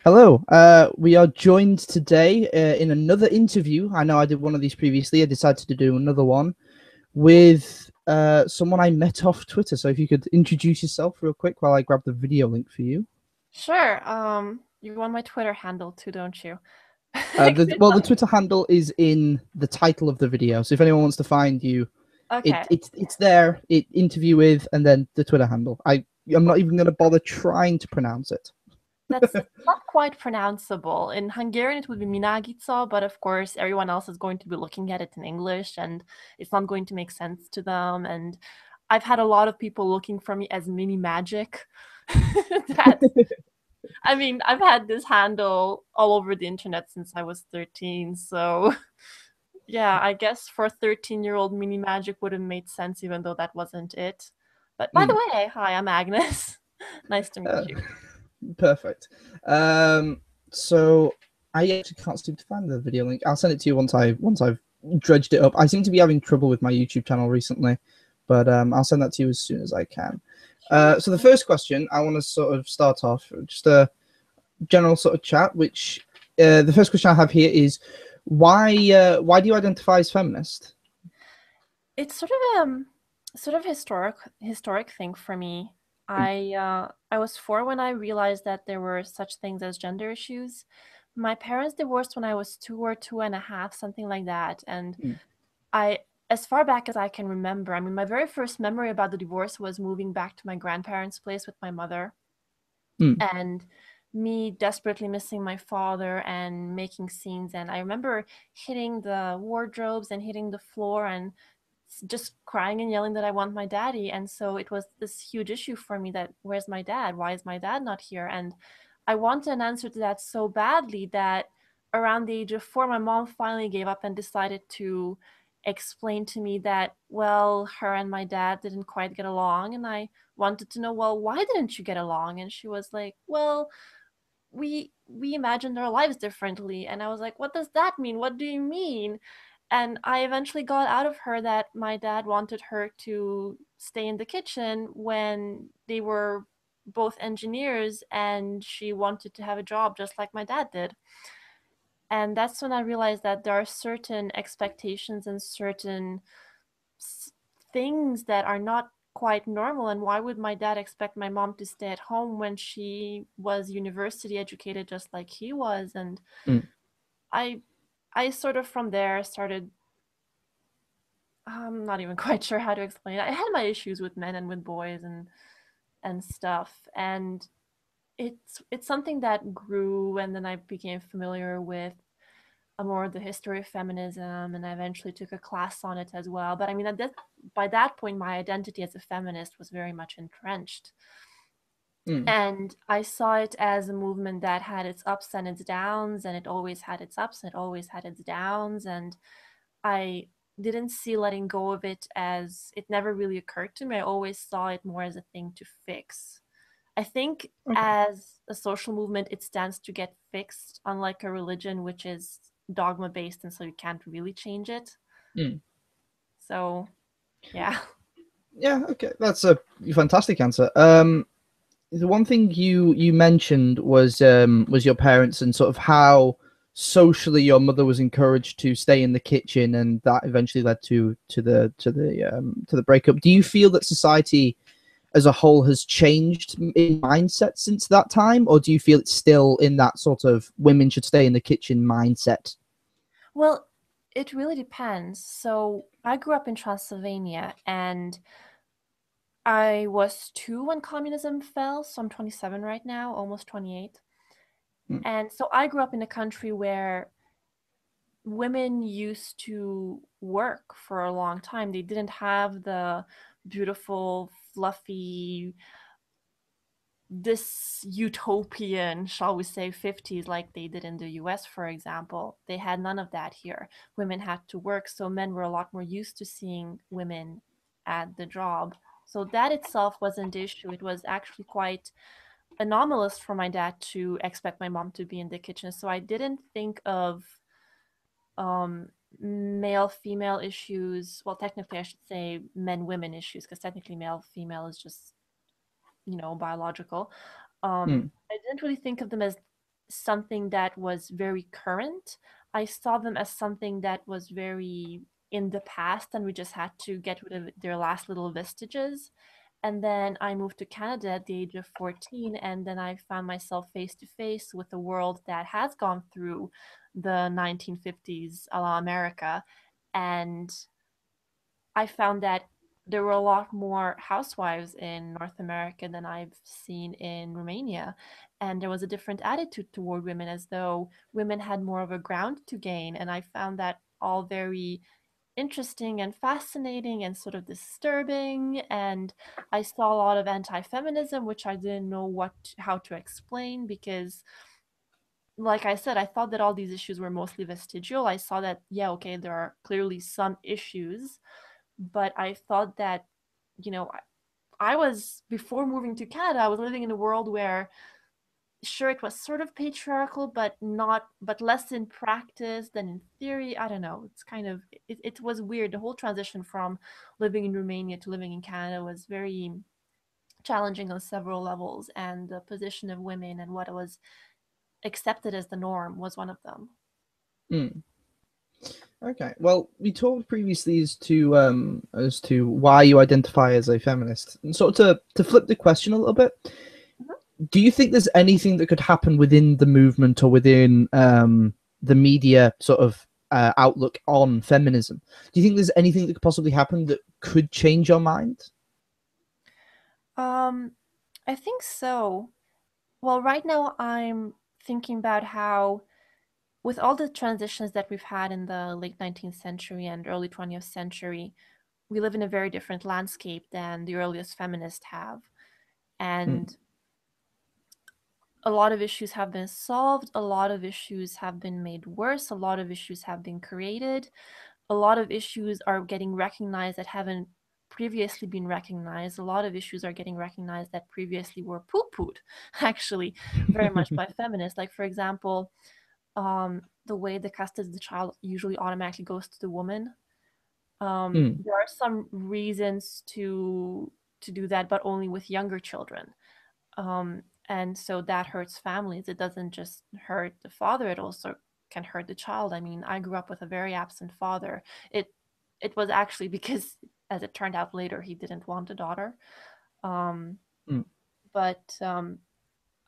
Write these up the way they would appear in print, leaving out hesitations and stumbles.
Hello. We are joined today in another interview. I know I did one of these previously. I decided to do another one with someone I met off Twitter. So if you could introduce yourself real quick while I grab the video link for you. Sure. You want my Twitter handle too, don't you? The Twitter handle is in the title of the video. So if anyone wants to find you, Okay, it's there. It interview with and then the Twitter handle. I'm not even going to bother trying to pronounce it. that's not quite pronounceable. In Hungarian, it would be Minagica, but of course, everyone else is going to be looking at it in English, and it's not going to make sense to them. And I've had a lot of people looking for me as Mini Magic. That I mean, I've had this handle all over the internet since I was 13, so yeah, I guess for a 13-year-old Mini Magic would have made sense, even though that wasn't it. But by the Mm. way, hi, I'm Agnes. Nice to meet Uh, you. Perfect. So I actually can't seem to find the video link. I'll send it to you once I've dredged it up. I seem to be having trouble with my YouTube channel recently, but I'll send that to you as soon as I can. Sure. So the first question I want to sort of start off just a general sort of chat. Which the first question I have here is why do you identify as feminist? It's sort of historic thing for me. I was 4 when I realized that there were such things as gender issues. My parents divorced when I was 2 or 2.5, something like that, and Mm, I as far back as I can remember, I mean, my very first memory about the divorce was moving back to my grandparents' place with my mother mm, and me desperately missing my father and making scenes. And I remember hitting the wardrobes and hitting the floor and just crying and yelling that I want my daddy. And so it was this huge issue for me that where's my dad? Why is my dad not here? And I wanted an answer to that so badly that around the age of 4, my mom finally gave up and decided to explain to me that, well, her and my dad didn't quite get along. And I wanted to know, well, why didn't you get along? And she was like, well, we imagined our lives differently. And I was like, what does that mean? What do you mean? And I eventually got out of her that my dad wanted her to stay in the kitchen when they were both engineers and she wanted to have a job just like my dad did. And that's when I realized that there are certain expectations and certain things that are not quite normal. And why would my dad expect my mom to stay at home when she was university educated just like he was? And mm. i I sort of from there started, I'm not even quite sure how to explain it. I had my issues with men and with boys and stuff, and it's something that grew, and then I became familiar with a more the history of feminism, and I eventually took a class on it as well. But I mean, by that point, my identity as a feminist was very much entrenched. Mm. And I saw it as a movement that had its ups and its downs, and it always had its ups and it always had its downs. And I didn't see letting go of it as it never really occurred to me. I always saw it more as a thing to fix. I think Okay. as a social movement, it stands to get fixed, unlike a religion, which is dogma based, and so you can't really change it. Mm. So, yeah. Yeah, okay, that's a fantastic answer. The one thing you mentioned was your parents and sort of how socially your mother was encouraged to stay in the kitchen, and that eventually led to the breakup. Do you feel that society as a whole has changed in mindset since that time, or do you feel it's still in that sort of women should stay in the kitchen mindset? Well, it really depends. So, I grew up in Transylvania and I was 2 when communism fell, so I'm 27 right now, almost 28. Mm, And so I grew up in a country where women used to work for a long time. They didn't have the beautiful, fluffy, this utopian, shall we say, 50s like they did in the US, for example. They had none of that here. Women had to work, so men were a lot more used to seeing women at the job. So that itself wasn't the issue. It was actually quite anomalous for my dad to expect my mom to be in the kitchen. So I didn't think of um, male female issues. Well, technically, I should say men women issues, because technically, male female is just biological. mm, I didn't really think of them as something that was very current. I saw them as something that was very in the past, and we just had to get rid of their last little vestiges. And then I moved to Canada at the age of 14, and then I found myself face to face with a world that has gone through the 1950s a la America. And I found that there were a lot more housewives in North America than I've seen in Romania. And there was a different attitude toward women, as though women had more of a ground to gain. And I found that all very interesting and fascinating and sort of disturbing. And I saw a lot of anti-feminism, which I didn't know how to explain, because like I said, I thought that all these issues were mostly vestigial. I saw that, yeah, okay, there are clearly some issues, but I thought that, you know, I was, before moving to Canada, I was living in a world where, sure, it was sort of patriarchal, but not, but less in practice than in theory. I don't know. It's kind of, it was weird. The whole transition from living in Romania to living in Canada was very challenging on several levels, and the position of women and what was accepted as the norm was one of them. Mm. Okay. Well, we talked previously as to why you identify as a feminist, and sort of to flip the question a little bit. Mhm. Do you think there's anything that could happen within the movement or within the media sort of outlook on feminism? Do you think there's anything that could possibly happen that could change your mind? Um, I think so. Well, right now I'm thinking about how, with all the transitions that we've had in the late 19th century and early 20th century, we live in a very different landscape than the earliest feminists have. Mm, And a lot of issues have been solved, a lot of issues have been made worse, a lot of issues have been created, a lot of issues are getting recognized that haven't previously been recognized. A lot of issues are getting recognized that previously were poo-pooed, actually, very much by feminists. Like, for example, the way the custody of the child usually automatically goes to the woman. mm, There are some reasons to do that, but only with younger children. And so that hurts families. It doesn't just hurt the father, it also can hurt the child. I mean, I grew up with a very absent father. It was actually because, as it turned out later, he didn't want a daughter. Um, mm, but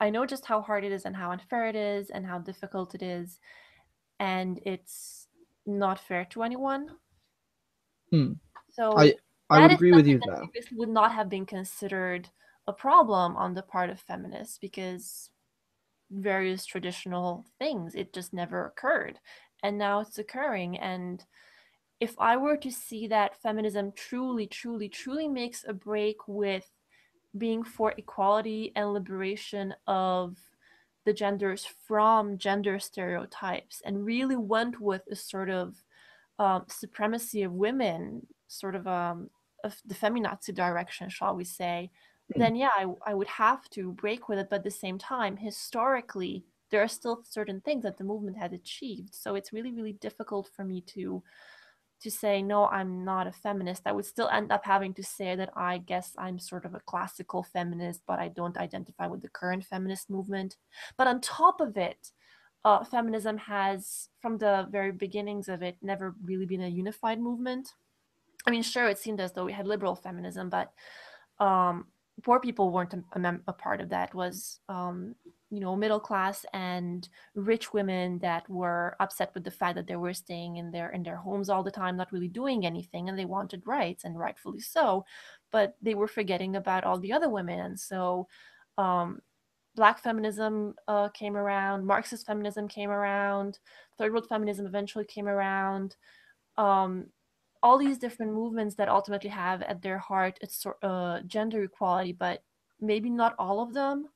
I know just how hard it is and how unfair it is and how difficult it is, and it's not fair to anyone. mm. I So I that would is agree with something you that there. previously would not have been considered a problem on the part of feminists, because various traditional things, it just never occurred. And now it's occurring. And if I were to see that feminism truly, truly, truly makes a break with being for equality and liberation of the genders from gender stereotypes, and really went with a sort of supremacy of women, sort of the feminazi direction, shall we say, Mm, then yeah, I would have to break with it. But at the same time, historically, there are still certain things that the movement has achieved. So it's really, really difficult for me to say, no, I'm not a feminist. I would still end up having to say that I guess I'm sort of a classical feminist, but I don't identify with the current feminist movement. But on top of it, feminism has, from the very beginnings of it, never really been a unified movement. I mean, sure, it seemed as though we had liberal feminism, but um, poor people weren't a part of that. It was, middle class and rich women that were upset with the fact that they were staying in their homes all the time, not really doing anything, and they wanted rights, and rightfully so, but they were forgetting about all the other women. And so um, Black feminism came around, Marxist feminism came around, third world feminism eventually came around. Um, all these different movements that ultimately have at their heart it's gender equality, but maybe not all of them.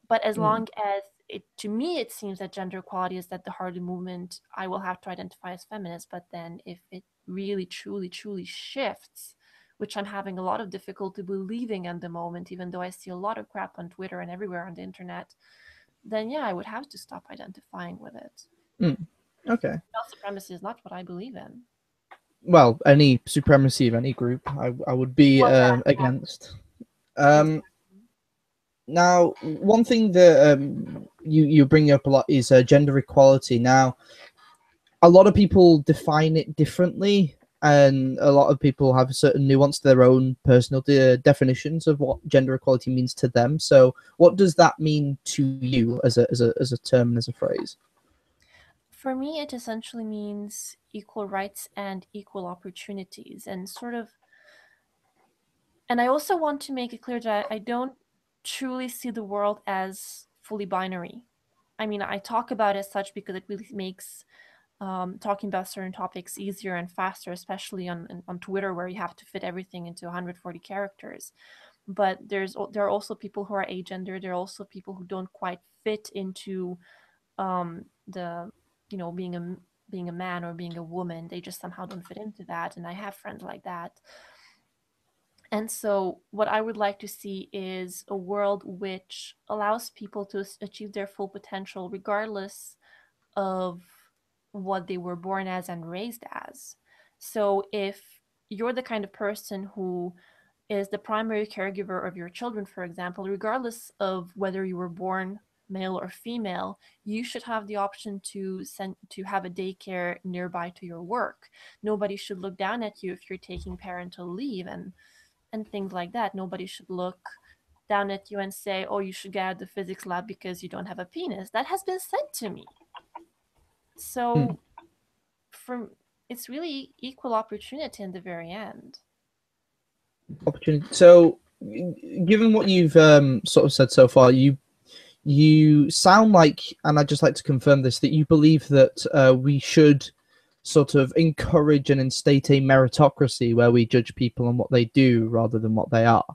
But as mm, long as it, to me, it seems that gender equality is at the heart of the movement, I will have to identify as feminist. But then if it really, truly, truly shifts, which I'm having a lot of difficulty believing at the moment, even though I see a lot of crap on Twitter and everywhere on the internet, then yeah, I would have to stop identifying with it. mm. Okay. Male supremacy is not what I believe in. Well, any supremacy of any group, I would be Well, yeah, against. Um, exactly. Now, one thing that you bring up a lot is gender equality. Now, a lot of people define it differently, and a lot of people have a certain nuance to their own personal definitions of what gender equality means to them. So, what does that mean to you as a term and as a phrase? For me, it essentially means equal rights and equal opportunities, and sort of. And I also want to make it clear that I don't truly see the world as fully binary. I mean, I talk about it as such because it really makes talking about certain topics easier and faster, especially on Twitter, where you have to fit everything into 140 characters. But there are also people who are agender. There are also people who don't quite fit into the being a man or being a woman. They just somehow don't fit into that. And I have friends like that. And so, what I would like to see is a world which allows people to achieve their full potential, regardless of what they were born as and raised as. So, if you're the kind of person who is the primary caregiver of your children, for example, regardless of whether you were born male or female, you should have the option to have a daycare nearby to your work. Nobody should look down at you if you're taking parental leave and things like that. Nobody should look down at you and say, "Oh, you should get out of the physics lab because you don't have a penis." That has been said to me. Hmm. So, from it's really equal opportunity in the very end. Opportunity. So, given what you've sort of said so far, you sound like, and I'd just like to confirm this, that you believe that we should sort of encourage and instate a meritocracy where we judge people on what they do rather than what they are.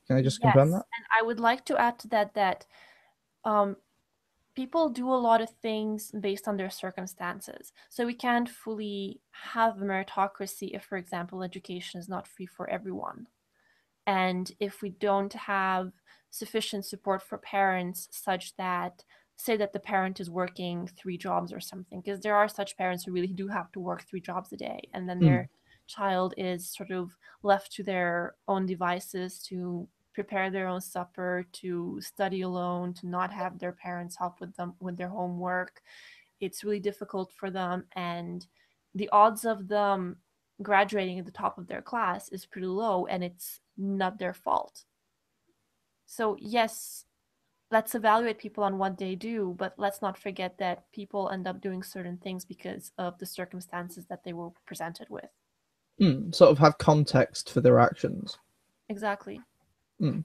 Can I just confirm Yes, that? and I would like to add to that um, people do a lot of things based on their circumstances. So we can't fully have a meritocracy if, for example, education is not free for everyone. And if we don't have sufficient support for parents such that, say that the parent is working 3 jobs or something, because there are such parents who really do have to work 3 jobs a day, and then Hmm. their child is sort of left to their own devices to prepare their own supper, to study alone, to not have their parents help with them with their homework. It's really difficult for them, and the odds of them graduating at the top of their class is pretty low, and it's not their fault. So, yes, let's evaluate people on what they do, but let's not forget that people end up doing certain things because of the circumstances that they were presented with. Hmm. Sort of have context for their actions. Exactly. Hmm.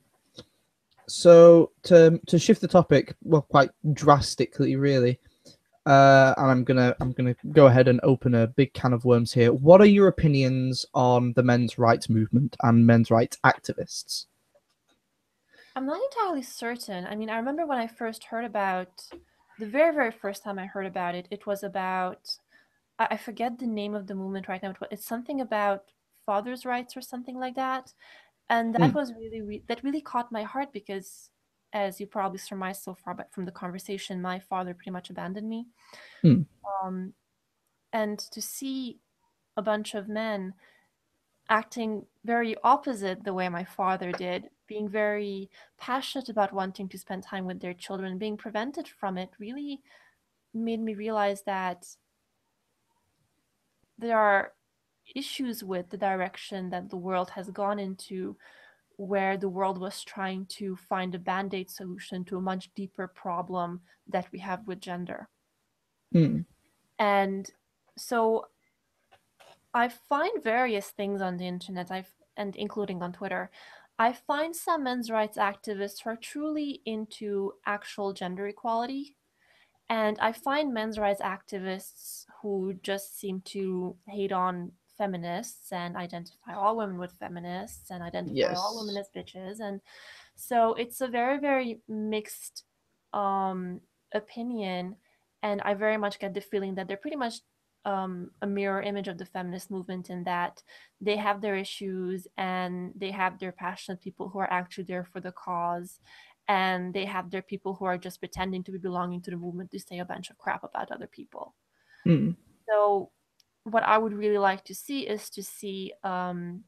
So to shift the topic, well, quite drastically, really. And I'm gonna go ahead and open a big can of worms here. What are your opinions on the men's rights movement and men's rights activists? I'm not entirely certain. I mean, I remember when I first heard about the very, very first time I heard about it, it was about, I forget the name of the movement right now. It's something about fathers' rights or something like that. And that Mm, was that really caught my heart because, as you probably surmised so far, but from the conversation, my father pretty much abandoned me. mm, Um, and to see a bunch of men acting very opposite the way my father did, being very passionate about wanting to spend time with their children, being prevented from it, really made me realize that there are issues with the direction that the world has gone into, where the world was trying to find a band aid solution to a much deeper problem that we have with gender. mm, And so I find various things on the internet, and including on Twitter. I find some men's rights activists who are truly into actual gender equality. And I find men's rights activists who just seem to hate on feminists and identify all women with feminists and identify all women yes. as bitches. And so it's a very, very mixed um, opinion. And I very much get the feeling that they're pretty much a mirror image of the feminist movement in that they have their issues and they have their passionate people who are actually there for the cause, and they have their people who are just pretending to be belonging to the movement to say a bunch of crap about other people. Mm, So what I would really like to see is to see an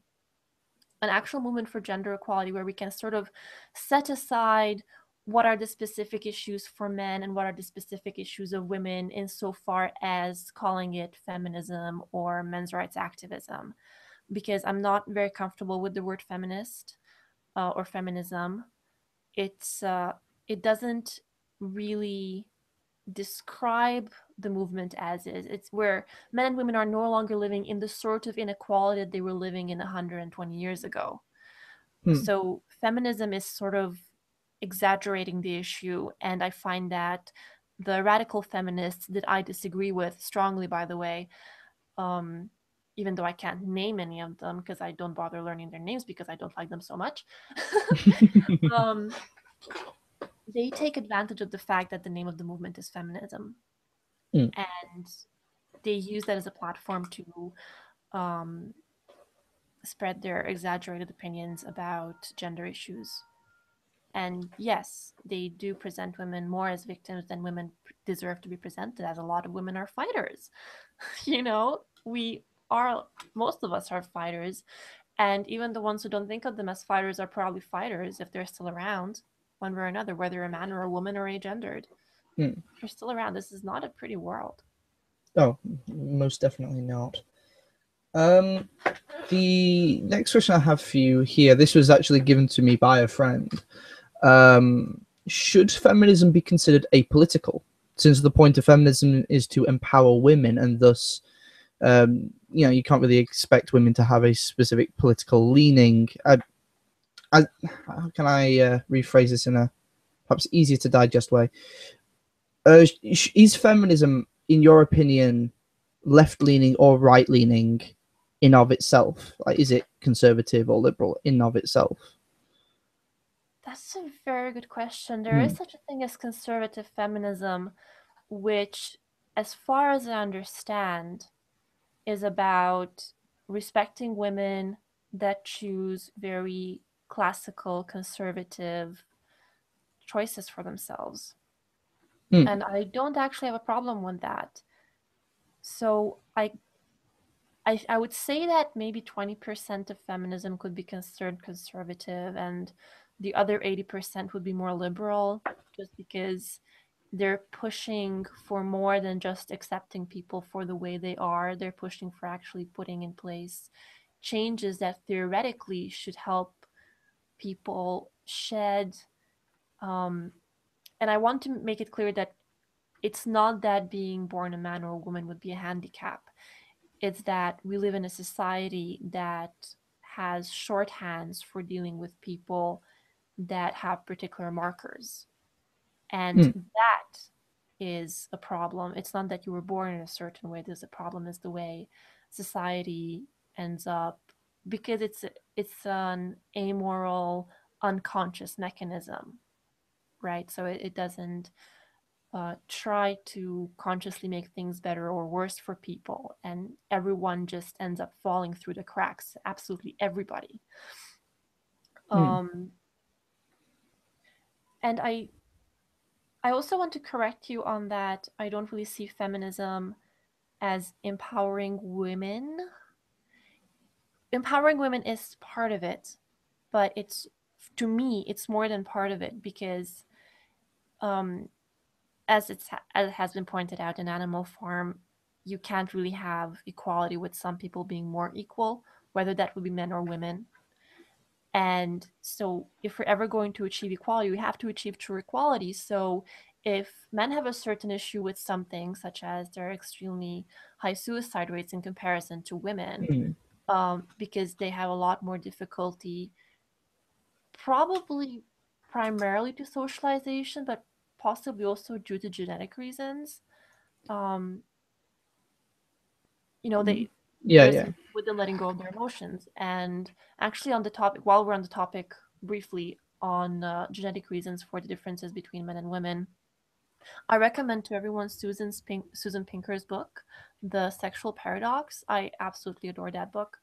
actual movement for gender equality where we can sort of set aside what are the specific issues for men and what are the specific issues of women insofar as calling it feminism or men's rights activism, because I'm not very comfortable with the word feminist or feminism. It doesn't really describe the movement as is. It's where men and women are no longer living in the sort of inequality that they were living in 120 years ago. So feminism is sort of exaggerating the issue, and I find that the radical feminists that I disagree with strongly, by the way, even though I can't name any of them because I don't bother learning their names because I don't like them so much, they take advantage of the fact that the name of the movement is feminism, and they use that as a platform to spread their exaggerated opinions about gender issues. And yes, they do present women more as victims than women deserve to be presented, as a lot of women are fighters. You know, most of us are fighters. And even the ones who don't think of them as fighters are probably fighters if they're still around, one way or another, whether a man or a woman or agendered. They're still around. This is not a pretty world. Oh, most definitely not. The next question I have for you here, this was actually given to me by a friend. Should feminism be considered apolitical, since the point of feminism is to empower women, and thus, you can't really expect women to have a specific political leaning? How can I rephrase this in a perhaps easier to digest way? Is feminism, in your opinion, left-leaning or right-leaning in of itself? Like, is it conservative or liberal in of itself? That's a very good question. There is such a thing as conservative feminism, which, as far as I understand, is about respecting women that choose very classical conservative choices for themselves. And I don't actually have a problem with that. So I would say that maybe 20% of feminism could be considered conservative and the other 80% would be more liberal, just because they're pushing for more than just accepting people for the way they are. They're pushing for actually putting in place changes that theoretically should help people shed. And I want to make it clear that it's not that being born a man or a woman would be a handicap. It's that we live in a society that has shorthands for dealing with people that have particular markers. And that is a problem. It's not that you were born in a certain way. There's a problem is the way society ends up, because it's an amoral, unconscious mechanism, right? So it doesn't try to consciously make things better or worse for people, and everyone just ends up falling through the cracks. Absolutely everybody. And I also want to correct you on that. I don't really see feminism as empowering women. Empowering women is part of it, but to me it's more than part of it, because as it has been pointed out, in Animal Farm, you can't really have equality with some people being more equal, whether that would be men or women. And so if we're ever going to achieve equality, we have to achieve true equality. So if men have a certain issue with something, such as their extremely high suicide rates in comparison to women, because they have a lot more difficulty, probably primarily to socialization, but possibly also due to genetic reasons. They there's with them letting go of their emotions. And actually, on the topic, while we're on the topic, briefly on genetic reasons for the differences between men and women, I recommend to everyone Susan Pinker's book, The Sexual Paradox. I absolutely adore that book.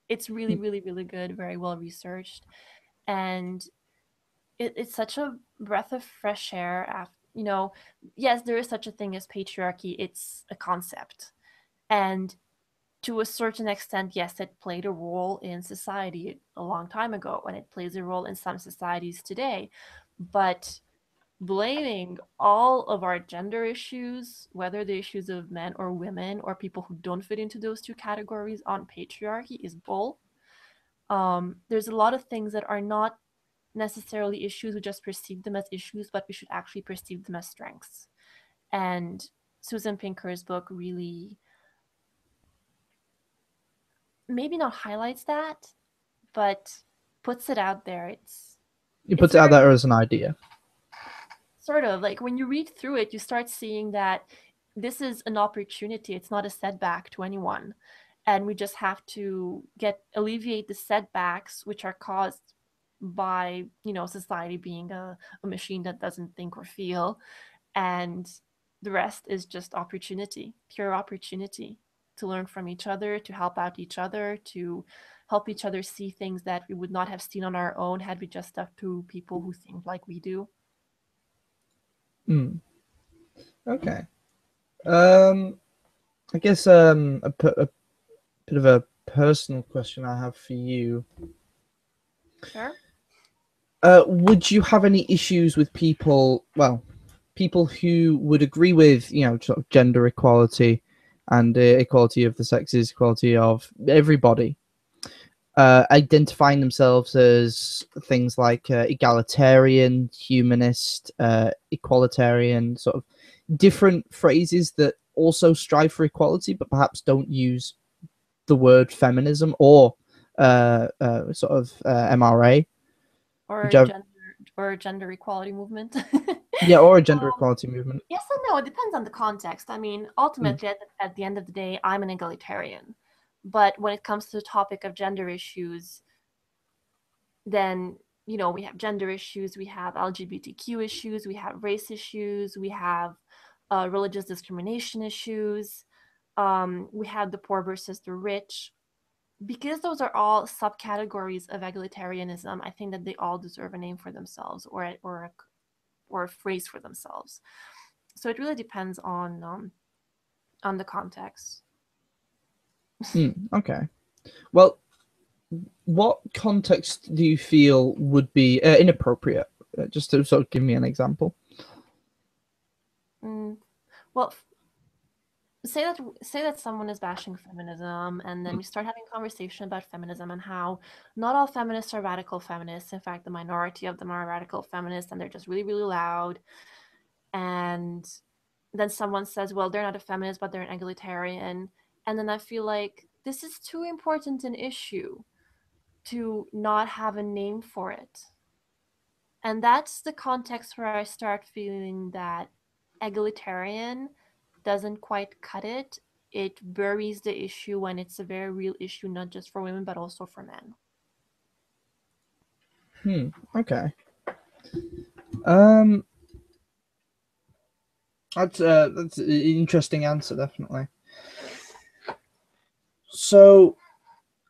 It's really, really, really good, very well researched, and it's such a breath of fresh air. Yes, there is such a thing as patriarchy. It's a concept, and to a certain extent, yes, it played a role in society a long time ago, and it plays a role in some societies today. But blaming all of our gender issues, whether the issues of men or women or people who don't fit into those two categories, on patriarchy is bull. There's a lot of things that are not necessarily issues. We just perceive them as issues, but we should actually perceive them as strengths. And Susan Pinker's book really maybe not highlights that, but puts it out there. You It's put it out very there as an idea. sort of like when you read through it, you start seeing that this is an opportunity. It's not a setback to anyone. And we just have to alleviate the setbacks which are caused by, society being a machine that doesn't think or feel. And the rest is just opportunity, pure opportunity to learn from each other, to help out each other, to help each other see things that we would not have seen on our own had we just stuck to people who think like we do. Mm. Okay. I guess a bit of a personal question I have for you. Sure. Would you have any issues with people who would agree with, sort of gender equality and equality of the sexes, equality of everybody, identifying themselves as things like egalitarian, humanist, equalitarian, sort of different phrases that also strive for equality, but perhaps don't use the word feminism or sort of MRA? Or Would you have, gender equality movement. yeah, or a gender Um, equality movement? yes and no, it depends on the context. I mean, Mm. ultimately, at the end of the day, I'm an egalitarian. But when it comes to the topic of gender issues, then, we have gender issues, we have LGBTQ issues, we have race issues, we have religious discrimination issues, we have the poor versus the rich. Because those are all subcategories of egalitarianism, I think that they all deserve a name for themselves, or a phrase for themselves. So it really depends on the context. Okay. Well, what context do you feel would be inappropriate? Just to sort of give me an example. Mm, well, say that someone is bashing feminism, and then Mm. we start having a conversation about feminism and how not all feminists are radical feminists. In fact, the minority of them are radical feminists, and they're just really, really loud. And then someone says, well, they're not a feminist, but they're an egalitarian. And then I feel like this is too important an issue to not have a name for it. And that's the context where I start feeling that egalitarian doesn't quite cut it. It buries the issue when it's a very real issue, not just for women, but also for men. Okay. Um, that's an interesting answer, definitely. So,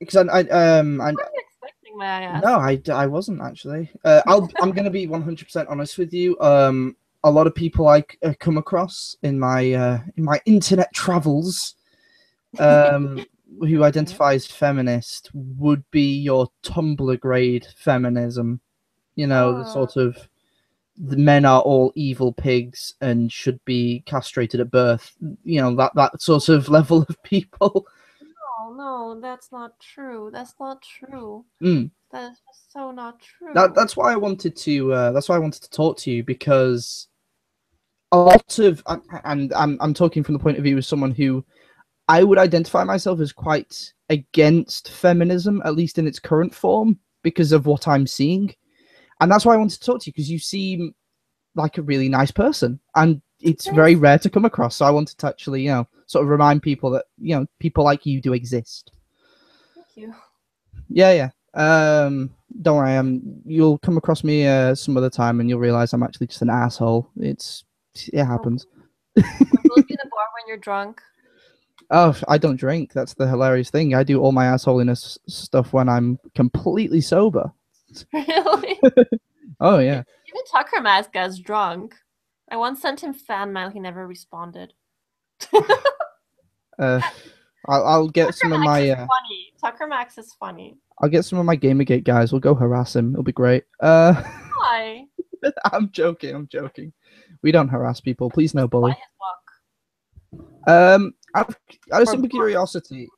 because What are you expecting, may I no, ask? I wasn't actually. I'm gonna be 100% honest with you. A lot of people I come across in my internet travels, who Okay. identify as feminist would be your Tumblr grade feminism. The Oh, sort of the men are all evil pigs and should be castrated at birth. That sort of level of people. no, no, that's not true. That's not true. Mm. That is just so not true. That's why I wanted to. That's why I wanted to talk to you, because a lot of, and I'm talking from the point of view of someone who I would identify myself as quite against feminism, at least in its current form, because of what I'm seeing. And that's why I wanted to talk to you, because you seem like a really nice person, and it's very Thanks. rare to come across. So I wanted to actually, sort of remind people that, people like you do exist. Thank you. Yeah, yeah. Don't worry. You'll come across me some other time, and you'll realize I'm actually just an asshole. It Oh, happens. will it be in the bar when you're drunk? Oh, I don't drink. That's the hilarious thing. I do all my assholiness stuff when I'm completely sober. Really? Oh yeah. Even Tucker Mask gets drunk. I once sent him fan mail. He never responded. Uh, I'll get Tucker some of Max my is funny. Tucker Max is funny. I'll get some of my Gamergate guys. We'll go harass him. It'll be great. Why? I'm joking. I'm joking. We don't harass people. Please, no Buy bully. his book I've, out of or simple book. curiosity,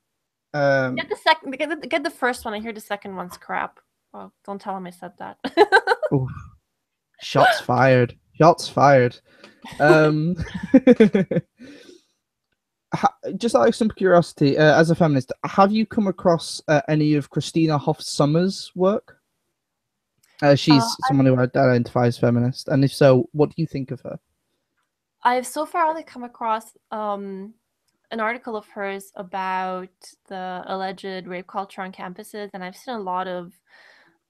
Get the second. Get the first one. I hear the second one's crap. Oh, don't tell him I said that. oof, shots fired. Shots fired. Um, just out of simple curiosity, as a feminist, have you come across any of Christina Hoff Sommers' work? uh, She's someone who identifies feminist, and if so, what do you think of her? I've so far only come across an article of hers about the alleged rape culture on campuses, and I've seen a lot of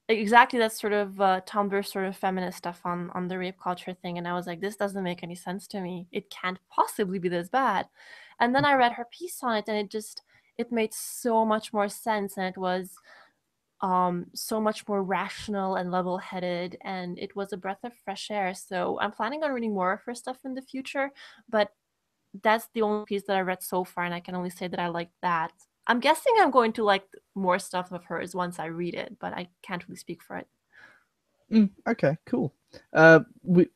exactly that sort of Tumblr sort of feminist stuff on the rape culture thing, and I was like, this doesn't make any sense to me. It can't possibly be this bad. And then I read her piece on it, and it made so much more sense, and it was so much more rational and level-headed, and it was a breath of fresh air. So I'm planning on reading more of her stuff in the future, but that's the only piece that I read so far, and I can only say that I like that. I'm guessing I'm going to like more stuff of hers once I read it, but I can't really speak for it. Okay, cool.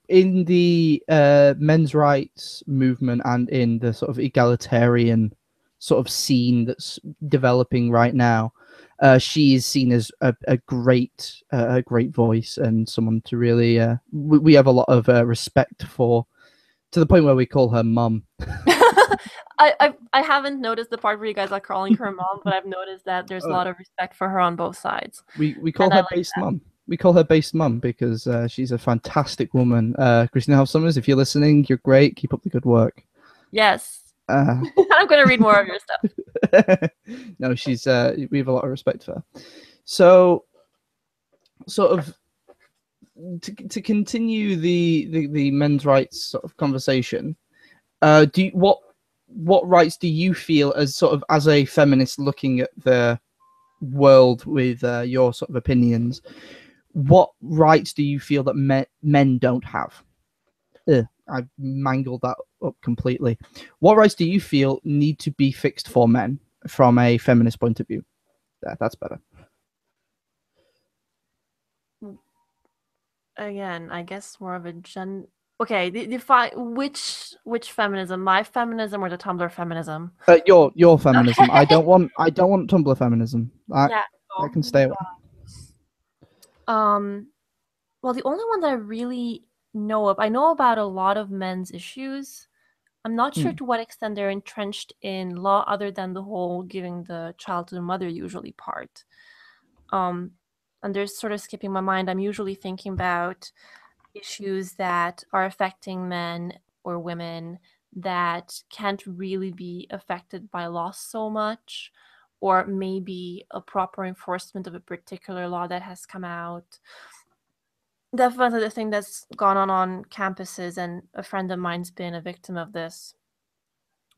In the men's rights movement and in the sort of egalitarian sort of scene that's developing right now, she is seen as a great voice and someone to really we have a lot of respect for, to the point where we call her mum. I haven't noticed the part where you guys are calling her mom, but I've noticed that there's a lot of respect for her on both sides, We call and I her like based that. mum. We call her based mum because she's a fantastic woman. Christina Hoff Sommers, if you're listening, you're great. Keep up the good work. Yes, Uh, I'm going to read more of your stuff. no, she's we have a lot of respect for her. So, sort of to continue the men's rights sort of conversation. What rights do you feel as sort of as a feminist looking at the world with your sort of opinions? What rights do you feel that men don't have? I mangled that up completely. What rights do you feel need to be fixed for men from a feminist point of view? That's better. Again, I guess more of a Okay, define which feminism, my feminism or the Tumblr feminism? Your feminism. Okay. I don't want Tumblr feminism. Yeah. That can stay away. Um, well, the only one that I really know of, I know about a lot of men's issues. I'm not sure Hmm. to what extent they're entrenched in law other than the whole giving the child to the mother usually part. Um, and they're sort of skipping my mind. I'm usually thinking about issues that are affecting men or women that can't really be affected by law so much, or maybe a proper enforcement of a particular law that has come out. Definitely the thing that's gone on campuses, and a friend of mine's been a victim of this,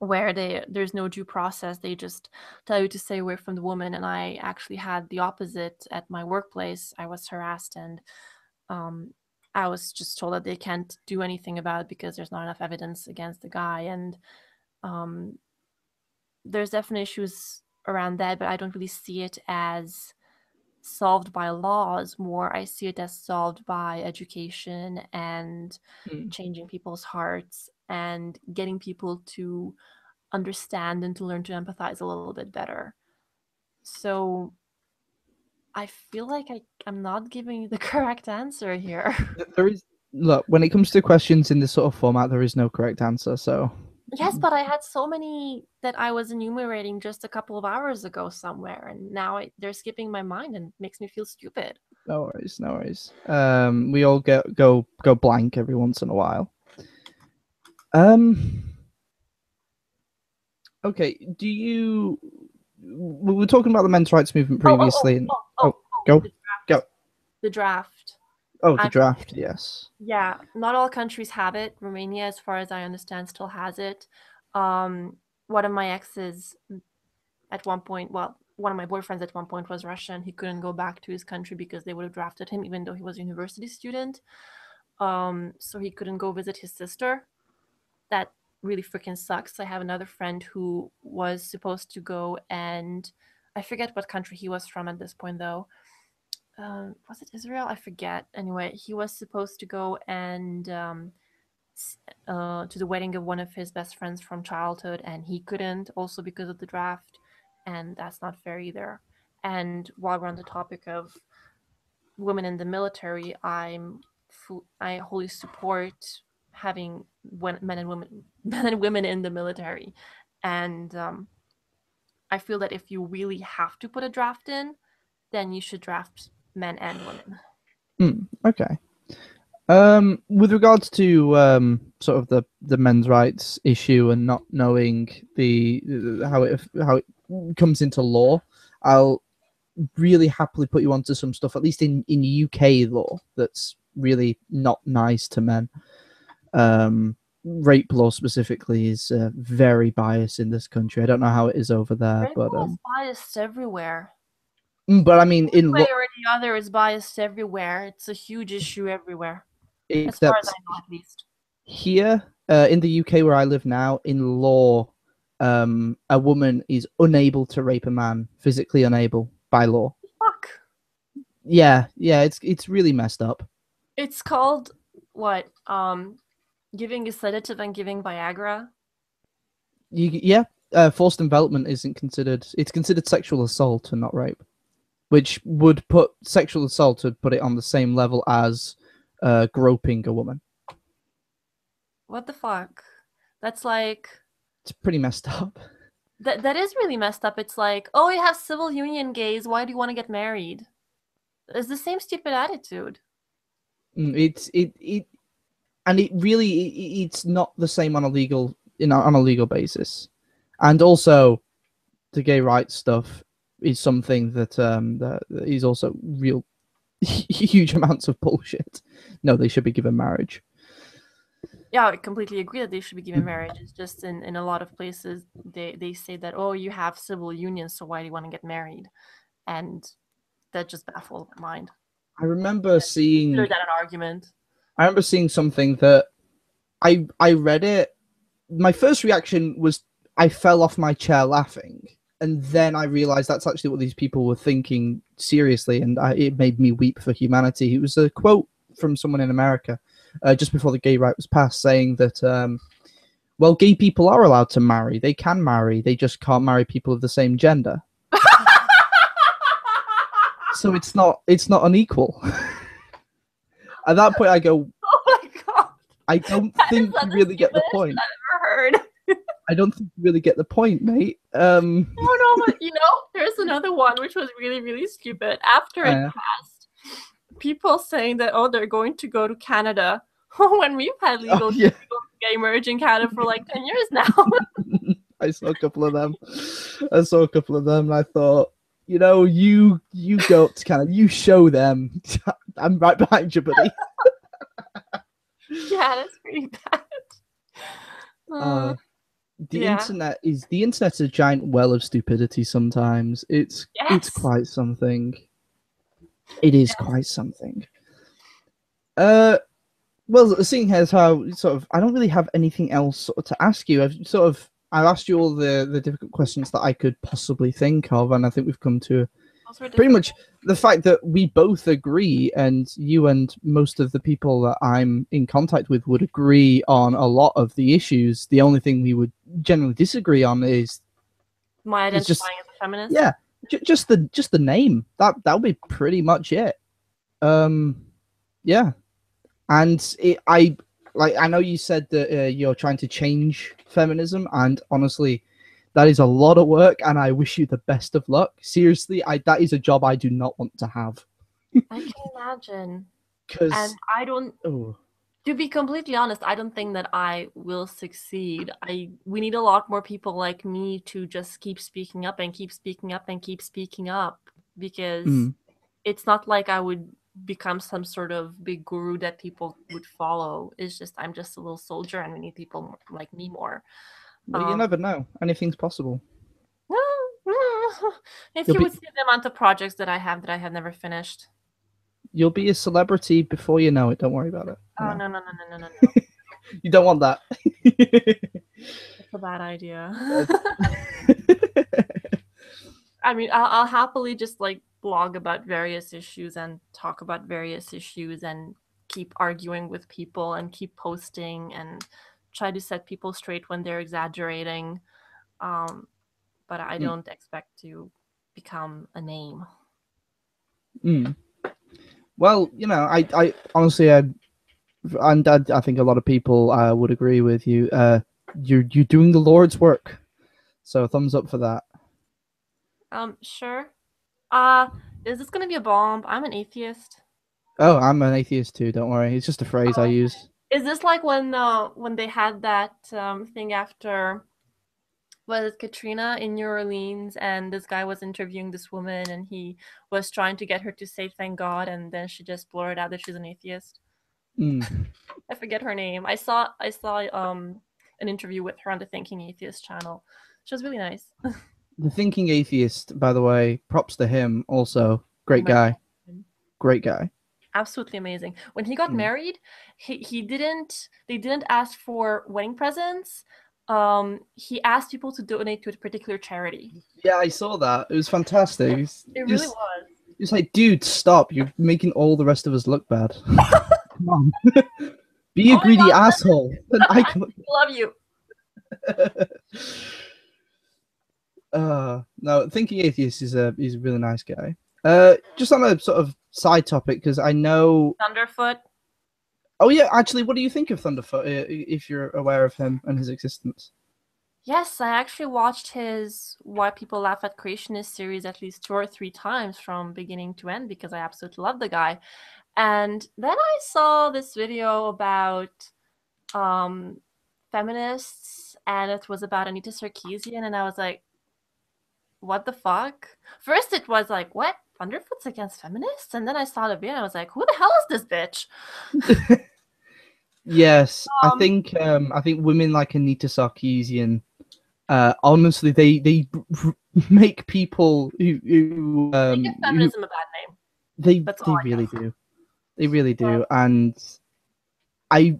where there's no due process. They just tell you to stay away from the woman, and I actually had the opposite at my workplace. I was harassed, and um, I was just told that they can't do anything about it because there's not enough evidence against the guy. And um, there's definitely issues around that, but I don't really see it as solved by laws. More, I see it as solved by education and Hmm. changing people's hearts and getting people to understand and to learn to empathize a little bit better. So I feel like I'm not giving you the correct answer here. There is look when it comes to questions in this sort of format, there is no correct answer. So Yes, but I had so many that I was enumerating just a couple of hours ago somewhere, and now they're skipping my mind and it makes me feel stupid. no worries, no worries. We all go blank every once in a while. Um. Okay. Do you? We were talking about the men's rights movement Oh, oh, oh, previously. And, oh, oh, oh, oh, go, the go. draft. The draft. Oh, the I'm draft. Yes. Yeah, not all countries have it. Romania, as far as I understand, still has it. One of my exes at one point, well, one of my boyfriends at one point was Russian. He couldn't go back to his country because they would have drafted him, even though he was a university student. So he couldn't go visit his sister. That really freaking sucks. I have another friend who was supposed to go, and I forget what country he was from at this point, though. was it Israel? I forget. Anyway, he was supposed to go and to the wedding of one of his best friends from childhood, and he couldn't, also because of the draft, and that's not fair either. And while we're on the topic of women in the military, I wholly support having men and women men and women in the military, and I feel that if you really have to put a draft in, then you should draft men and women. Okay. With regards to sort of the men's rights issue and not knowing how it comes into law, I'll really happily put you onto some stuff, at least in UK law, that's really not nice to men. Rape law specifically is very biased in this country. I don't know how it is over there, Rape but law is biased everywhere. but I mean, in one way or the other, is biased everywhere. It's a huge issue everywhere, as far as I know, at least. Here, in the UK where I live now, in law, a woman is unable to rape a man, physically unable by law. Fuck. Yeah, it's really messed up. It's called what? Giving a sedative and giving Viagra. Forced envelopment isn't considered. It's considered sexual assault and not rape, which would put sexual assault would put it on the same level as groping a woman. What the fuck? That's like... It's pretty messed up. That is really messed up. It's like, oh, you have civil union gays. Why do you want to get married? It's the same stupid attitude. It's not the same on a legal basis, and also the gay rights stuff is something that is also real huge amounts of bullshit. No, they should be given marriage. Yeah, I completely agree that they should be given marriage. It's just in a lot of places they say that, oh, you have civil unions, so why do you want to get married? And that just baffles my mind. I remember seeing that an argument. I remember seeing something that I read it. My first reaction was I fell off my chair laughing, and then I realized that's actually what these people were thinking seriously, and it made me weep for humanity. It was a quote from someone in America just before the gay right was passed, saying that well, gay people are allowed to marry. They can marry. They just can't marry people of the same gender. So it's not unequal. At that point, I go, oh my god! I don't think you really get the point. I've ever heard. I don't think you really get the point, mate. No, but there's another one which was really, really stupid. After it passed, people saying that, oh, they're going to go to Canada when we've had legal gay marriage in Canada for like 10 years now. I saw a couple of them. And I thought, you go up to Canada, you show them. I'm right behind you, buddy. Yeah, that's pretty bad. The internet is a giant well of stupidity sometimes. It's quite something. It is quite something. Well, seeing as how I don't really have anything else to ask you. I've asked you all the difficult questions that I could possibly think of, and I think we've come to pretty much the fact that we both agree, and you and most of the people that I'm in contact with would agree on a lot of the issues. The only thing we would generally disagree on is my identifying as a feminist. Yeah, just the name. That would be pretty much it. Yeah, and I know you said that you're trying to change feminism, and honestly, that is a lot of work, and I wish you the best of luck. Seriously, that is a job I do not want to have. I can imagine. And I don't. Oh. To be completely honest, I don't think that I will succeed. We need a lot more people like me to just keep speaking up and keep speaking up and keep speaking up, because it's not like I would become some sort of big guru that people would follow. It's just I'm just a little soldier, and we need people like me more. Well, you never know. Anything's possible. If you would see the amount of projects that I have never finished. You'll be a celebrity before you know it. Don't worry about it. Oh, no. You don't want that. That's a bad idea. I mean, I'll happily just like blog about various issues and talk about various issues and keep arguing with people and keep posting and try to set people straight when they're exaggerating. But I don't expect to become a name. Well, you know, I honestly, and I think a lot of people would agree with you. You're doing the Lord's work, so thumbs up for that. Sure. Is this gonna be a bomb? I'm an atheist. Oh, I'm an atheist too. Don't worry, it's just a phrase I use. Is this like when they had that thing after, was it Katrina in New Orleans, and this guy was interviewing this woman and he was trying to get her to say thank God, and then she just blurted out that she's an atheist? I forget her name. I saw an interview with her on the Thinking Atheist channel. She was really nice. The Thinking Atheist, by the way, props to him. Also, great guy. Great guy. Absolutely amazing. When he got married, they didn't ask for wedding presents. He asked people to donate to a particular charity. Yeah, I saw that. It was fantastic. It really was. It's like, dude, stop! You're making all the rest of us look bad. Come on, be a greedy asshole. I love you. No, Thinking Atheist is a really nice guy. Just on a sort of side topic, because I know Thunderfoot. Oh yeah, actually, what do you think of Thunderfoot? If you're aware of him and his existence. Yes, I actually watched his Why People Laugh at Creationist series at least 2 or 3 times from beginning to end because I absolutely love the guy. And then I saw this video about feminists, and it was about Anita Sarkeesian, and I was like, what the fuck? First it was like, what? Thunderfoot's against feminists? And then I saw the video and I was like, who the hell is this bitch? Yes, I think women like Anita Sarkeesian, honestly, they make people who give feminism a bad name. They really do. They really do. And I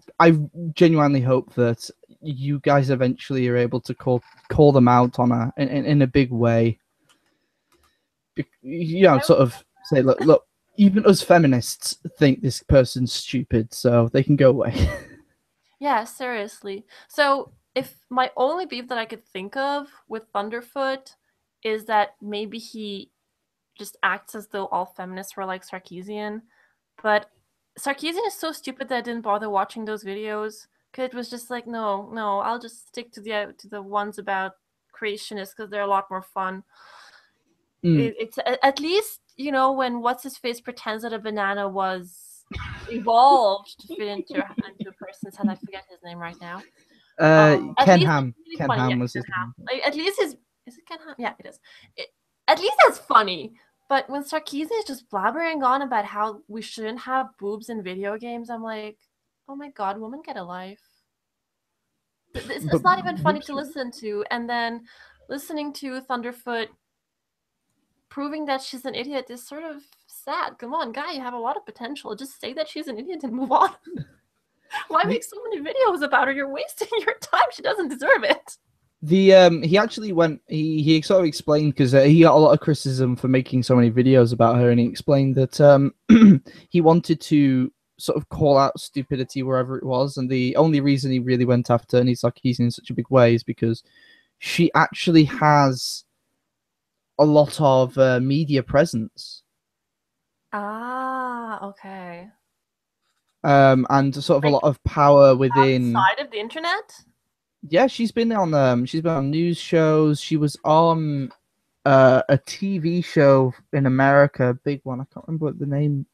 genuinely hope that you guys eventually are able to call them out on in a big way. You know, sort of say, look, even us feminists think this person's stupid, so they can go away. Yeah, seriously. So if my only beef that I could think of with Thunderfoot is that maybe he just acts as though all feminists were like Sarkeesian, but Sarkeesian is so stupid that I didn't bother watching those videos because it was just like, no, I'll just stick to the ones about creationists because they're a lot more fun. It's at least, you know, when what's his face pretends that a banana was evolved to fit into a person's head. I forget his name right now. Ken Ham. Ken Ham was his name. Like, at least is it Ken Ham? Yeah, it is. At least that's funny. But when Sarkeesian is just blabbering on about how we shouldn't have boobs in video games, I'm like, oh my god, women get a life. It's not even funny to listen to. And then listening to Thunderfoot proving that she's an idiot is sort of sad. Come on, guy, you have a lot of potential. Just say that she's an idiot and move on. Why make so many videos about her? You're wasting your time. She doesn't deserve it. He actually went. He sort of explained because he got a lot of criticism for making so many videos about her, and he explained that he wanted to sort of call out stupidity wherever it was, and the only reason he really went after Anita Sarkeesian in such a big way is because she actually has a lot of media presence. Ah, okay. And sort of a lot of power within outside of the internet. Yeah, she's been on news shows. She was on a TV show in America, a big one. I can't remember what the name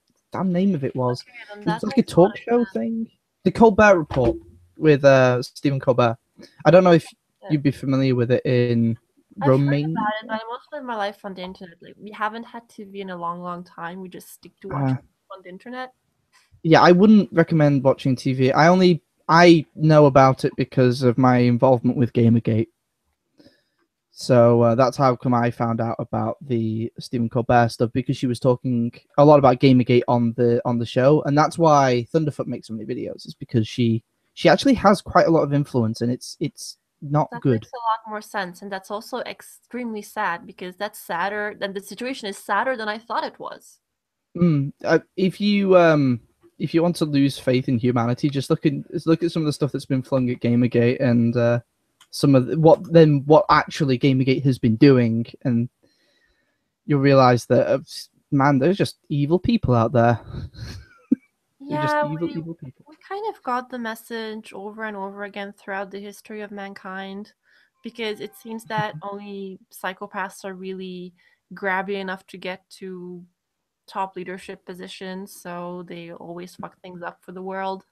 of it was. Okay, it's like a talk show thing. The Colbert Report with Stephen Colbert. I don't know if you'd be familiar with it in Romania. I've heard about it, but I mostly live my life on the internet. Like, we haven't had TV in a long time. We just stick to watching on the internet. Yeah, I wouldn't recommend watching TV. I know about it because of my involvement with Gamergate. So that's how come I found out about the Stephen Colbert stuff, because she was talking a lot about Gamergate on the show, and that's why Thunderfoot makes so many videos. It's because she actually has quite a lot of influence, and it's not That good. makes a lot more sense, and that's also extremely sad because that's sadder, and the situation is sadder than I thought it was. If you want to lose faith in humanity, just look at some of the stuff that's been flung at Gamergate and some of what actually Gamergate has been doing, and you'll realize that man, there's just evil people out there. They're just Yeah, evil people. we kind of got the message over and over again throughout the history of mankind because it seems that only psychopaths are really grabby enough to get to top leadership positions, so they always fuck things up for the world.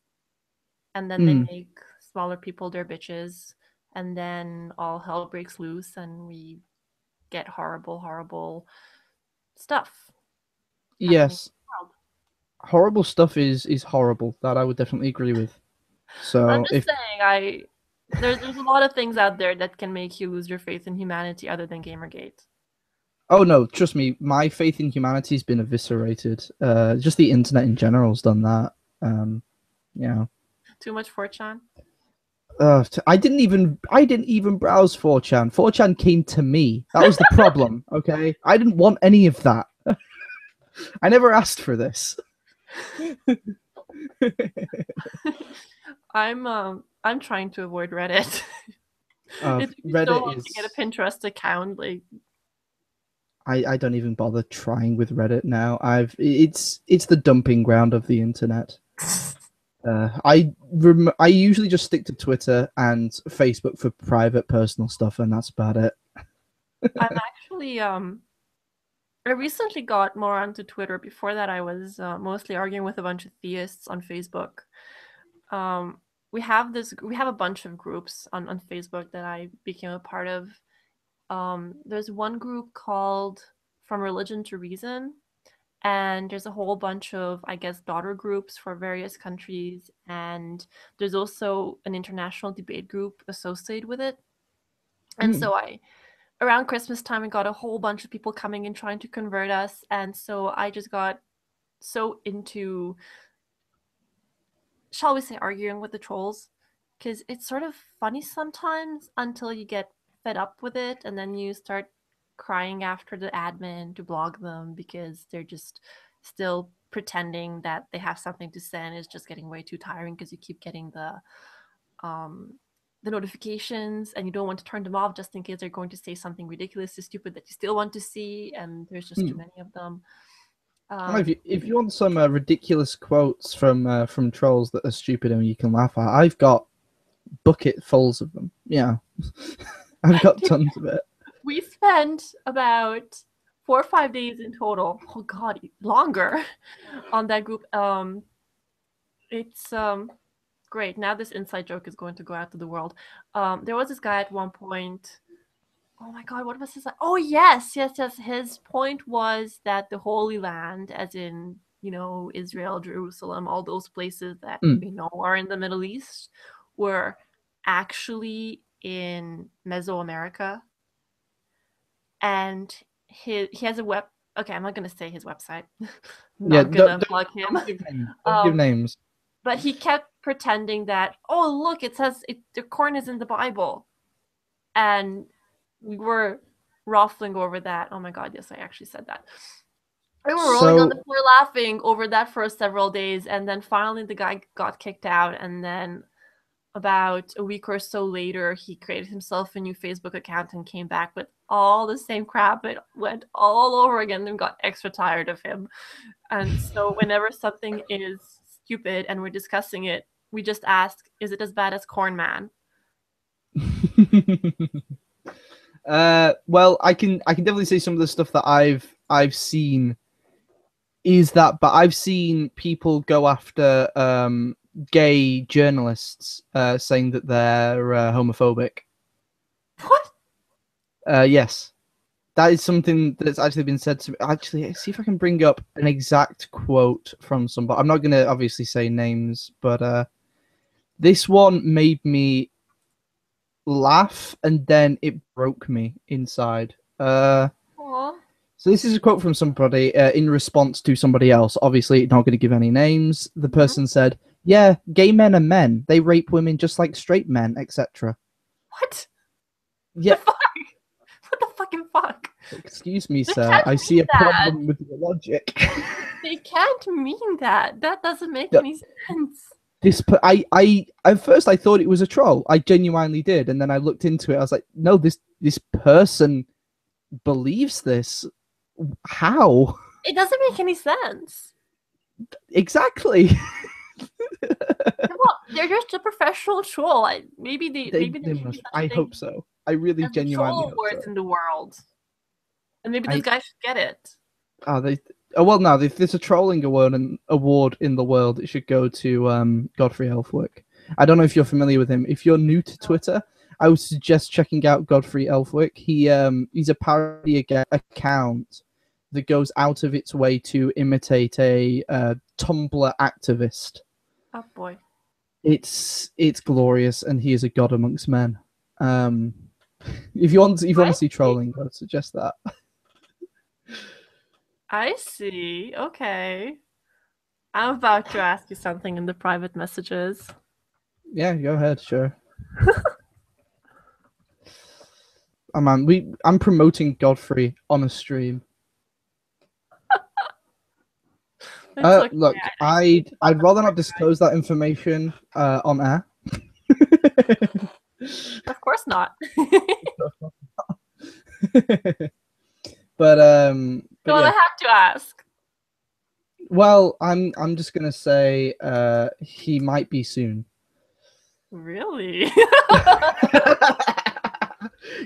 And then they make smaller people their bitches, and then all hell breaks loose and we get horrible, horrible stuff happening Yes, in the world. horrible stuff is horrible. That I would definitely agree with. I'm So just saying, there's a lot of things out there that can make you lose your faith in humanity other than Gamergate. oh no, trust me, my faith in humanity has been eviscerated. Just the internet in general has done that. Yeah. Too much 4chan? I didn't even browse 4chan. 4chan came to me. That was the problem. Okay, I didn't want any of that. I never asked for this. I'm trying to avoid Reddit. It took me so Reddit long is. to get a Pinterest account. Like, I don't even bother trying with Reddit now. It's the dumping ground of the internet. I usually just stick to Twitter and Facebook for private personal stuff, and that's about it. I'm actually I recently got more onto Twitter. Before that, I was mostly arguing with a bunch of theists on Facebook. We have a bunch of groups on Facebook that I became a part of. There's one group called From Religion to Reason, and there's a whole bunch of, I guess, daughter groups for various countries, and there's also an international debate group associated with it. And so around Christmas time, we got a whole bunch of people coming and trying to convert us, and so I just got so into, shall we say, arguing with the trolls, because it's sort of funny sometimes until you get fed up with it, and then you start crying after the admin to blog them because they're just still pretending that they have something to say, and it's just getting way too tiring because you keep getting the notifications and you don't want to turn them off just in case they're going to say something ridiculously stupid that you still want to see, and there's just too many of them. If you want some ridiculous quotes from trolls that are stupid and you can laugh at, I've got bucketfuls of them. Yeah, I've got tons of it. We spent about 4 or 5 days in total. Oh god, longer on that group. It's great. Now this inside joke is going to go out to the world. There was this guy at one point. Oh my god, what was his? Oh yes. His point was that the Holy Land, as in, Israel, Jerusalem, all those places that we know are in the Middle East, were actually in Mesoamerica. And he has a web. Okay, I'm not gonna say his website. Not gonna plug him. Don't give names. But he kept pretending that, oh look, it says the corn is in the Bible, and we were ruffling over that. Oh my god, yes, I actually said that. We were rolling on the floor laughing over that for several days, and then finally the guy got kicked out, and then about a week or so later, he created himself a new Facebook account and came back with all the same crap. It went all over again and got extra tired of him. And so whenever something is stupid and we're discussing it, we just ask, is it as bad as Corn Man? Well, I can definitely say some of the stuff that I've seen is that, but I've seen people go after gay journalists saying that they're homophobic. What? Yes, that is something that's actually been said to me. Actually, see if I can bring up an exact quote from somebody. I'm not going to obviously say names, but this one made me laugh and then it broke me inside. So this is a quote from somebody in response to somebody else. Obviously, not going to give any names. The person said, "Yeah, gay men are men. They rape women just like straight men, etc." What? Yeah. The fuck? What the fucking fuck? Excuse me, They sir. can't I see mean a that. problem with your logic. They can't mean that. That doesn't make No. any sense. I at first I thought it was a troll. I genuinely did, and then I looked into it. I was like, no, this person believes this. How? It doesn't make any sense. Exactly. Well, they're just a professional troll. Maybe there They should be such a I thing hope so. I really as the genuinely troll hope awards so. in the world, and maybe this guy should get it. Well, no. If there's a trolling award in the world, it should go to Godfrey Elfwick. I don't know if you're familiar with him. If you're new to Twitter, I would suggest checking out Godfrey Elfwick. He's a parody account that goes out of its way to imitate a Tumblr activist. Oh boy. It's glorious, and he is a god amongst men. If you want to see trolling, I would suggest that. I see. Okay. I'm about to ask you something in the private messages. Yeah, go ahead, sure. Oh man, I'm promoting Godfrey on a stream. Okay. Look, I'd rather not disclose that information on air. Of course not. But well, yeah. I have to ask. Well, I'm just gonna say he might be soon. Really?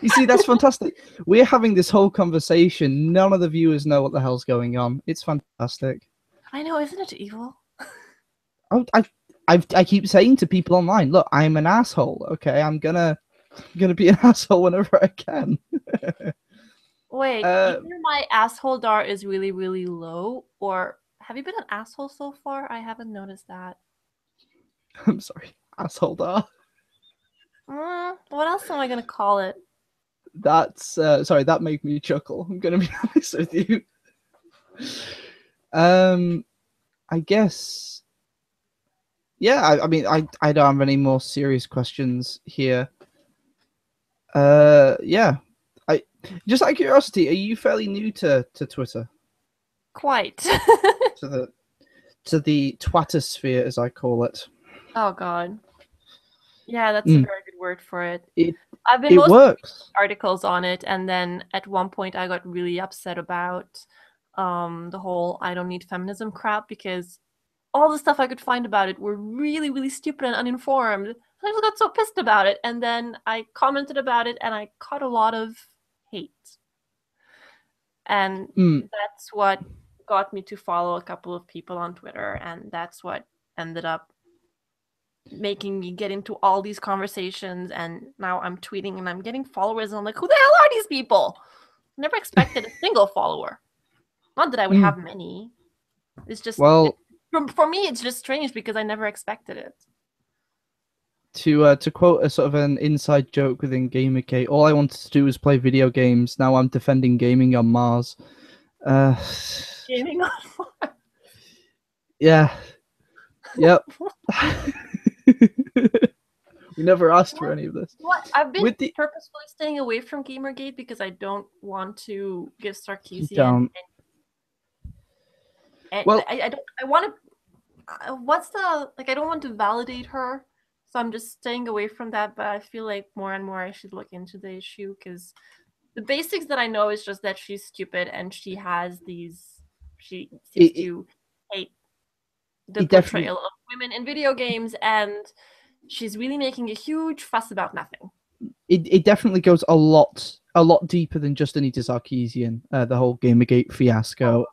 You see, that's fantastic. We're having this whole conversation. None of the viewers know what the hell's going on. It's fantastic. I know, isn't it evil? Oh, I keep saying to people online, look, I'm an asshole. Okay, I'm gonna be an asshole whenever I can. Wait, either my asshole dart is really, really low, or have you been an asshole so far? I haven't noticed that. I'm sorry, asshole dart. What else am I gonna call it? That's sorry, that made me chuckle. I'm gonna be honest with you. I guess. Yeah, I mean, I don't have any more serious questions here. Yeah, just out of curiosity, are you fairly new to Twitter? Quite. to the twattersphere, as I call it. Oh God. Yeah, that's a very good word for it. I've been it works. articles on it, and then at one point I got really upset about the whole "I don't need feminism" crap, because all the stuff I could find about it were really, really stupid and uninformed. I just got so pissed about it, and then I commented about it, and I caught a lot of hate. And that's what got me to follow a couple of people on Twitter, and that's what ended up making me get into all these conversations. And now I'm tweeting and I'm getting followers, and I'm like, who the hell are these people? Never expected a single follower. Not that I would have many. It's just, well, for me, it's just strange because I never expected it. To quote a sort of an inside joke within Gamergate, all I wanted to do was play video games. Now I'm defending gaming on Mars. Gaming on Mars? Yeah. Yep. We never asked for any of this. What? I've been purposefully staying away from Gamergate because I don't want to give Sarkeesian. Well, I don't. I want to. What's the like? I don't want to validate her, so I'm just staying away from that. But I feel like more and more I should look into the issue, because the basics that I know is just that she's stupid and she has these. She seems to hate the portrayal of women in video games, and she's really making a huge fuss about nothing. It definitely goes a lot deeper than just Anita Sarkeesian. The whole Gamergate fiasco.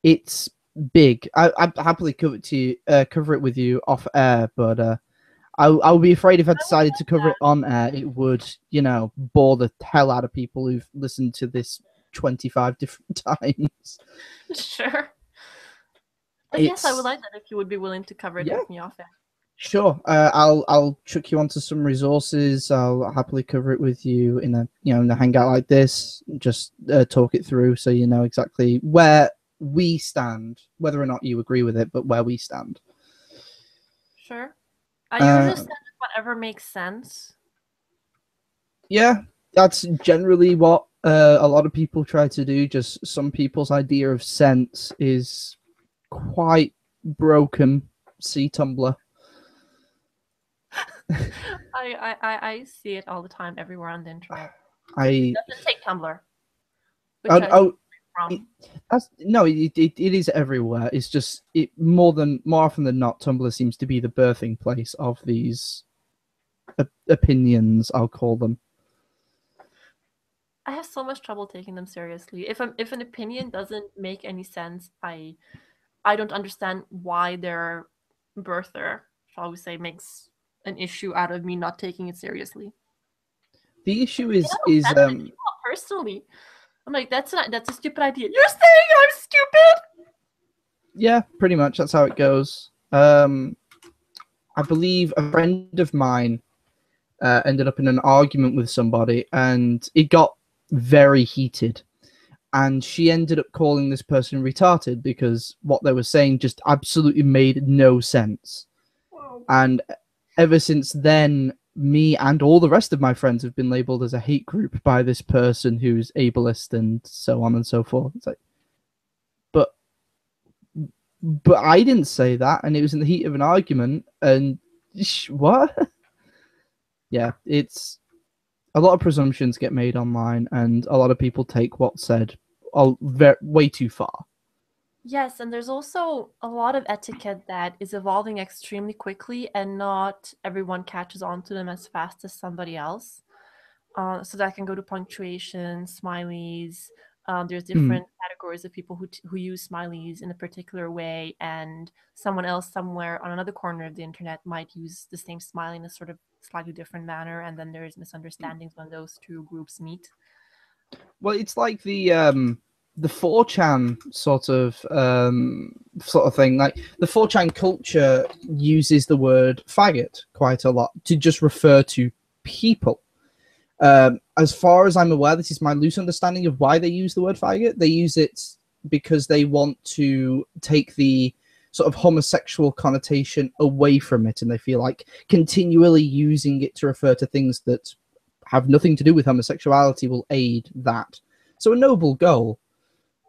It's big. I'd happily cover it with you off air, but I would be afraid if I decided to cover it on air, it would, bore the hell out of people who've listened to this 25 different times. Sure. But yes, I would like that if you would be willing to cover it with me off air. Sure. I'll chuck you onto some resources. I'll happily cover it with you in a hangout like this. Just talk it through so you know exactly where we stand, whether or not you agree with it, but where we stand. Sure. I usually stand with whatever makes sense. Yeah, that's generally what a lot of people try to do. Just some people's idea of sense is quite broken. See Tumblr. I see it all the time everywhere on the internet. It I doesn't take Tumblr, which oh, I oh it, from. that's no, it is everywhere. It's just more often than not, Tumblr seems to be the birthing place of these opinions. I'll call them. I have so much trouble taking them seriously. If an opinion doesn't make any sense, I don't understand why their birther, shall we say, makes an issue out of me not taking it seriously. The issue They is have is offended me personally. I'm like, that's a stupid idea. You're saying I'm stupid? yeah, pretty much that's how it goes. I believe a friend of mine ended up in an argument with somebody, and it got very heated. And she ended up calling this person retarded because what they were saying just absolutely made no sense. Wow. And ever since then, me and all the rest of my friends have been labeled as a hate group by this person who's ableist and so on and so forth. It's like, but but I didn't say that, and it was in the heat of an argument. And what? Yeah, it's a lot of presumptions get made online, and a lot of people take what's said way too far. Yes, and there's also a lot of etiquette that is evolving extremely quickly, and not everyone catches on to them as fast as somebody else. So that can go to punctuation, smileys. There's Hmm. different categories of people who use smileys in a particular way, and someone else somewhere on another corner of the internet might use the same smiley in a sort of slightly different manner, and then there's misunderstandings when those two groups meet. Well, it's like the 4chan sort of thing. Like the 4chan culture uses the word faggot quite a lot to just refer to people. As far as I'm aware, this is my loose understanding of why they use the word faggot. They use it because they want to take the sort of homosexual connotation away from it, and they feel like continually using it to refer to things that have nothing to do with homosexuality will aid that. So a noble goal.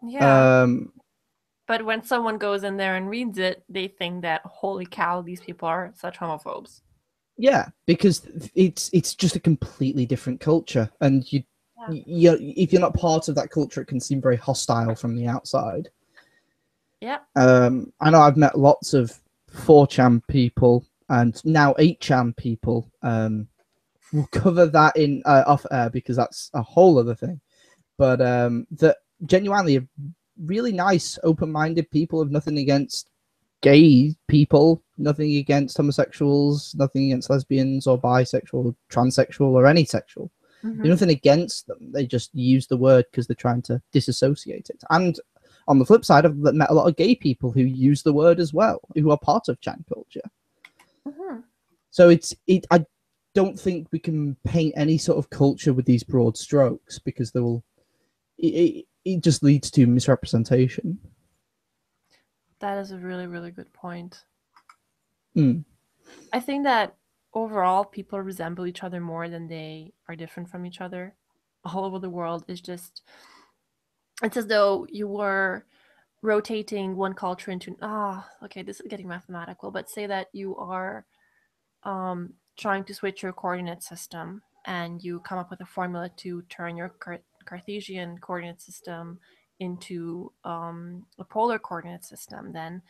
Yeah. Um, But when someone goes in there and reads it, they think that, holy cow, these people are such homophobes. yeah, because it's just a completely different culture, and Yeah. if you're not part of that culture, it can seem very hostile from the outside. Yeah. I know I've met lots of 4chan people and now 8chan people. We'll cover that in off air because that's a whole other thing. But that genuinely really nice, open-minded people have nothing against gay people, nothing against homosexuals, nothing against lesbians or bisexual, transsexual, or any sexual. Mm-hmm. There's nothing against them. They just use the word because they're trying to disassociate it. And on the flip side, I've met a lot of gay people who use the word as well, who are part of Chan culture. Mm-hmm. So I don't think we can paint any sort of culture with these broad strokes because they will. It just leads to misrepresentation. That is a really, really good point. Mm. I think that overall people resemble each other more than they are different from each other. All over the world is just, it's as though you were rotating one culture into, okay, this is getting mathematical, but say that you are trying to switch your coordinate system, and you come up with a formula to turn your Cartesian coordinate system into a polar coordinate system. Then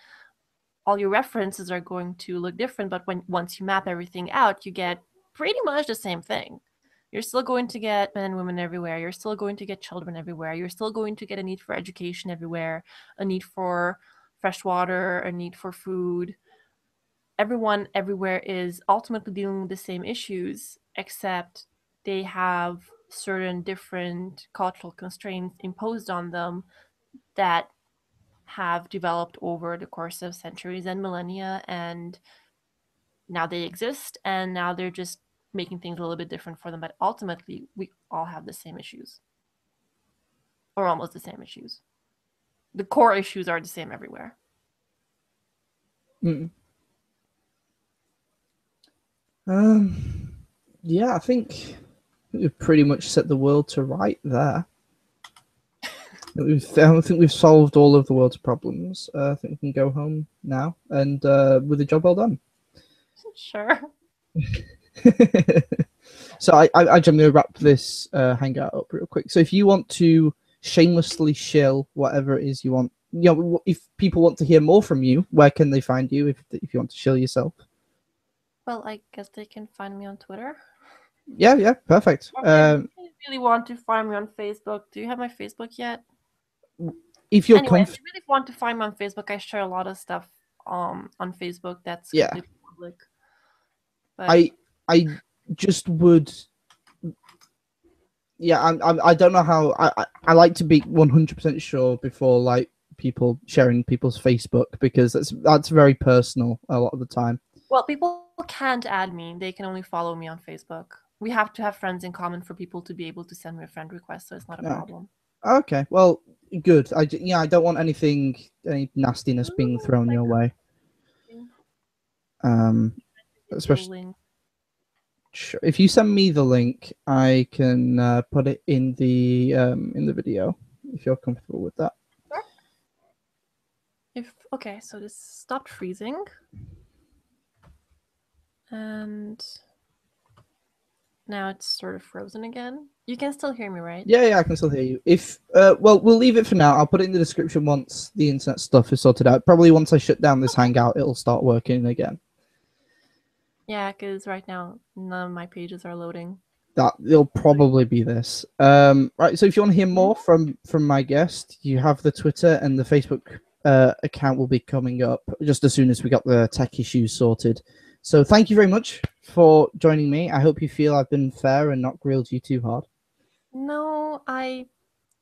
all your references are going to look different, but once you map everything out, you get pretty much the same thing. You're still going to get men and women everywhere. You're still going to get children everywhere. You're still going to get a need for education everywhere, a need for fresh water, a need for food. Everyone everywhere is ultimately dealing with the same issues, except they have certain different cultural constraints imposed on them that have developed over the course of centuries and millennia, and now they exist, and now they're just making things a little bit different for them, but ultimately we all have the same issues, or almost the same issues. The core issues are the same everywhere. Mm. Yeah, I think We've pretty much set the world to right there. I don't think we've solved all of the world's problems. I think we can go home now, and with the job well done. Sure. So I'm going to wrap this hangout up real quick. So if you want to shamelessly shill whatever it is you want, if people want to hear more from you, where can they find you if you want to shill yourself? Well, I guess they can find me on Twitter. Yeah, perfect. If you really want to find me on Facebook, do you have my Facebook yet? If you're if you really want to find me on Facebook, I share a lot of stuff on Facebook that's completely public. But I just would. Yeah, I don't know how. I like to be 100% sure before like people sharing people's Facebook, because that's very personal a lot of the time. Well, people can't add me; they can only follow me on Facebook. We have to have friends in common for people to be able to send me a friend request, so it's not a problem. Okay, well, good. I don't want any nastiness being thrown your way. Especially if you send me the link, I can put it in the video if you're comfortable with that. Sure. Okay, so this stopped freezing, and now it's sort of frozen again. You can still hear me, right? Yeah, I can still hear you. If well, we'll leave it for now. I'll put it in the description once the internet stuff is sorted out. Probably once I shut down this Hangout, it'll start working again. Yeah, because right now none of my pages are loading. It'll probably be this. Right. So if you want to hear more from my guest, you have the Twitter and the Facebook account will be coming up just as soon as we got the tech issues sorted. So thank you very much for joining me. I hope you feel I've been fair and not grilled you too hard. No,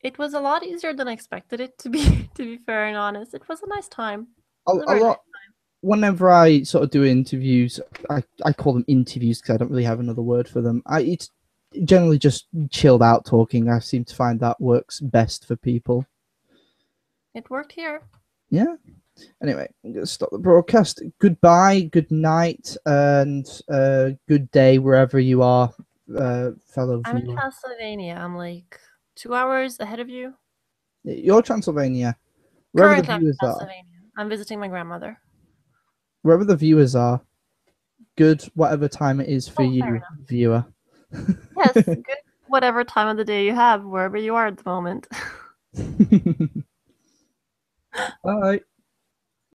it was a lot easier than I expected it to be, to be fair and honest. It was a nice time. Whenever I sort of do interviews, I call them interviews because I don't really have another word for them. It's generally just chilled out talking. I seem to find that works best for people. It worked here. Yeah. Anyway, I'm going to stop the broadcast. Goodbye, good night, and good day wherever you are, fellow I'm viewer. in Transylvania. I'm like 2 hours ahead of you. You're Transylvania. Wherever the viewers are. I'm visiting my grandmother. Wherever the viewers are. Good whatever time it is for you, viewer. Yes, good whatever time of the day you have, wherever you are at the moment. Bye.